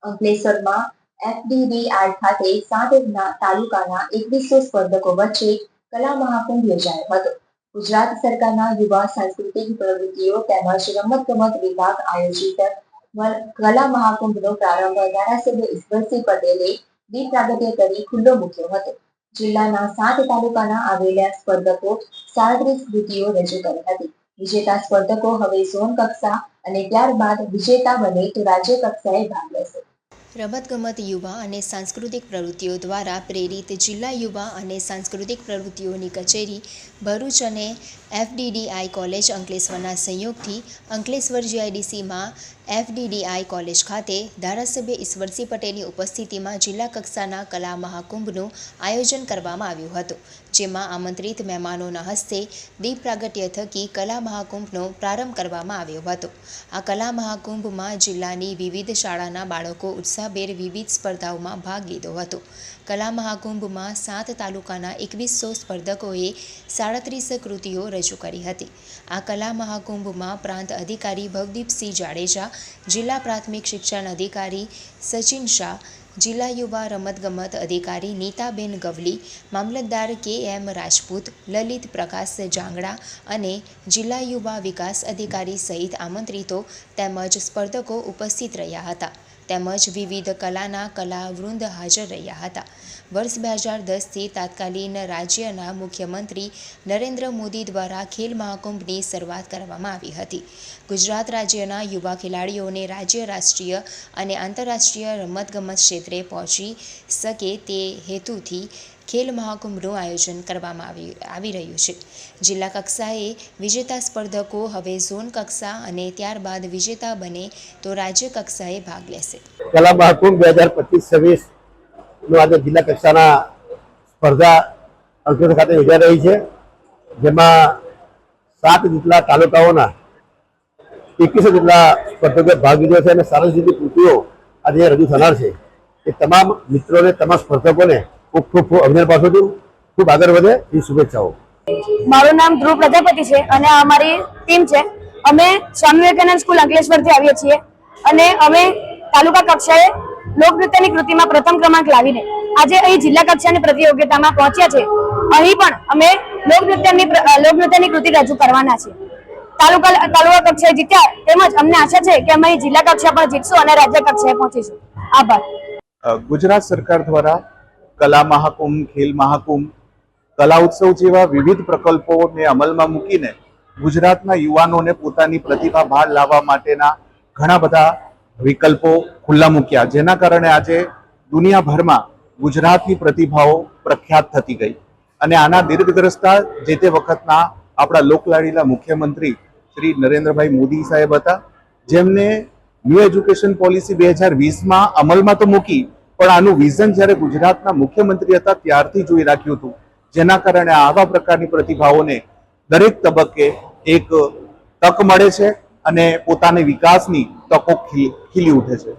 અંકલેશ્વરમાં FDDI ખાતે 7 તાલુકાના 2100 સ્પર્ધકો વચ્ચે કલા મહાકુંભ યોજાયો હતો. ગુજરાત સરકારના યુવા સાંસ્કૃતિક પ્રવૃત્તિઓ તેમજ રમતગમત વિભાગ આયોજિત કલા મહાકુંભનો પ્રારંભ ધારાસભ્ય ઈશ્વરસિંહ પટેલે દીપ પ્રાગટ્ય કરી ખુલ્લો મૂક્યો હતો. જિલ્લાના 7 તાલુકાના આવેલા સ્પર્ધકો 37 કૃતિઓ રજૂ કરી હતી. વિજેતા સ્પર્ધકો હવે ઝોન કક્ષા અને ત્યારબાદ વિજેતા બને તો રાજ્ય કક્ષાએ ભાગ લેશે. રમતગમત યુવા અને સાંસ્કૃતિક પ્રવૃત્તિઓ દ્વારા પ્રેરિત જિલ્લા યુવા અને સાંસ્કૃતિક પ્રવૃત્તિઓની કચેરી ભરૂચ અને FDDI કોલેજ અંકલેશ્વરના સંયોગથી અંકલેશ્વર GIDCમાં FDDI કોલેજ ખાતે ધારાસભ્ય ઈશ્વરસિંહ પટેલની ઉપસ્થિતિમાં જિલ્લા કક્ષાના કલા મહાકુંભનું આયોજન કરવામાં આવ્યું હતું, જેમાં આમંત્રિત મહેમાનોના હસ્તે દીપ પ્રાગટ્ય થકી કલા મહાકુંભનો પ્રારંભ કરવામાં આવ્યો હતો. આ કલા મહાકુંભમાં જિલ્લાની વિવિધ શાળાના બાળકો ઉત્સાહભેર વિવિધ સ્પર્ધાઓમાં ભાગ લીધો હતો. કલા મહાકુંભમાં 7 તાલુકાના 2100 સ્પર્ધકોએ 37 કૃતિઓ રજૂ કરી હતી. આ કલા મહાકુંભમાં પ્રાંત અધિકારી ભવદીપસિંહ જાડેજા, જિલ્લા પ્રાથમિક શિક્ષણ અધિકારી સચિન શાહ, જિલ્લા યુવા રમતગમત અધિકારી નીતાબેન ગવલી, મામલતદાર KM રાજપૂત, લલિત પ્રકાશ જાંગડા અને જિલ્લા યુવા વિકાસ અધિકારી સહિત આમંત્રિતો તેમજ સ્પર્ધકો ઉપસ્થિત રહ્યા હતા. તેમજ વિવિધ કલાના કલાવૃંદ હાજર રહ્યા હતા. વર્ષ 2010થી તાત્કાલિન રાજ્યના મુખ્યમંત્રી નરેન્દ્ર મોદી દ્વારા ખેલ મહાકુંભની શરૂઆત કરવામાં આવી હતી. ગુજરાત રાજ્યના યુવા ખેલાડીઓને રાજ્ય, રાષ્ટ્રીય અને આંતરરાષ્ટ્રીય રમતગમત ક્ષેત્રે પહોંચી શકે તે હેતુથી ખેલ મહાકુંભનું આયોજન કરવામાં આવી રહ્યું છે. જિલ્લા કક્ષાએ વિજેતા સ્પર્ધકો હવે ઝોન કક્ષા અને ત્યારબાદ વિજેતા બને તો રાજ્ય કક્ષાએ ભાગ લેશે. કલા મહાકુંભ 2025-26 નો આજે જિલ્લા કક્ષાના સ્પર્ધા અંકલેશ્વર ખાતે યોજાઈ રહી છે, જેમાં 7 જેટલા તાલુકાઓના 2100 જેટલા સ્પર્ધકોએ ભાગ લીધો છે અને 40 જેટલી કૃતિઓ આજે રજૂ થનાર છે. એ તમામ મિત્રોને, તમામ સ્પર્ધકોને ખૂબ ખૂબ અભિનંદન પાઠવું છું. ખૂબ આગળ વધે એ શુભેચ્છાઓ. મારું નામ ધ્રુવ પ્રજાપતિ છે અને અમારી ટીમ છે. અમે સ્વામી વિવેકાનંદ સ્કૂલ અંકલેશ્વરથી આવીએ છીએ અને અમે તાલુકા કક્ષાએ લોકનૃત્યની કૃતિમાં પ્રથમ ક્રમાંક લાવીને આજે અહીં જિલ્લા કક્ષાની પ્રતિયોગિતામાં પહોંચ્યા છે. અહીં પણ અમે લોકનૃત્યની કૃતિ રજૂ કરવાના છે. તાલુકા કક્ષાએ જીત્યા તેમજ અમને આશા છે કે અમે જિલ્લા કક્ષા પણ જીતશું અને રાજ્ય કક્ષાએ પહોંચીશું. આભાર. ગુજરાત સરકાર દ્વારા કલા મહાકુંભ, ખેલ મહાકુંભ, કલા ઉત્સવ જેવા વિવિધ પ્રકલ્પોને અમલમાં મૂકીને ગુજરાતના યુવાનોને પોતાની પ્રતિભા બહાર લાવવા માટેના ઘણા બધા વિકલ્પો ખુલ્લા મૂક્યા, જેના કારણે આજે દુનિયાભરમાં ગુજરાતની પ્રતિભાઓ પ્રખ્યાત થતી ગઈ. અને આના દીર્ઘદ્રષ્ટા જે તે વખતના આપણા લોકલાડીલા મુખ્યમંત્રી શ્રી નરેન્દ્રભાઈ મોદી સાહેબ હતા, જેમને ન્યૂ એજ્યુકેશન પોલિસી 2020માં અમલમાં તો મૂકી, પણ આનું વિઝન જ્યારે ગુજરાતના મુખ્યમંત્રી હતા ત્યારથી જોઈ રાખ્યું હતું, જેના કારણે આવા પ્રકારની પ્રતિભાઓને દરેક તબક્કે એક તક મળે છે અને પોતાની વિકાસની તકો ખીલી ઉઠે છે.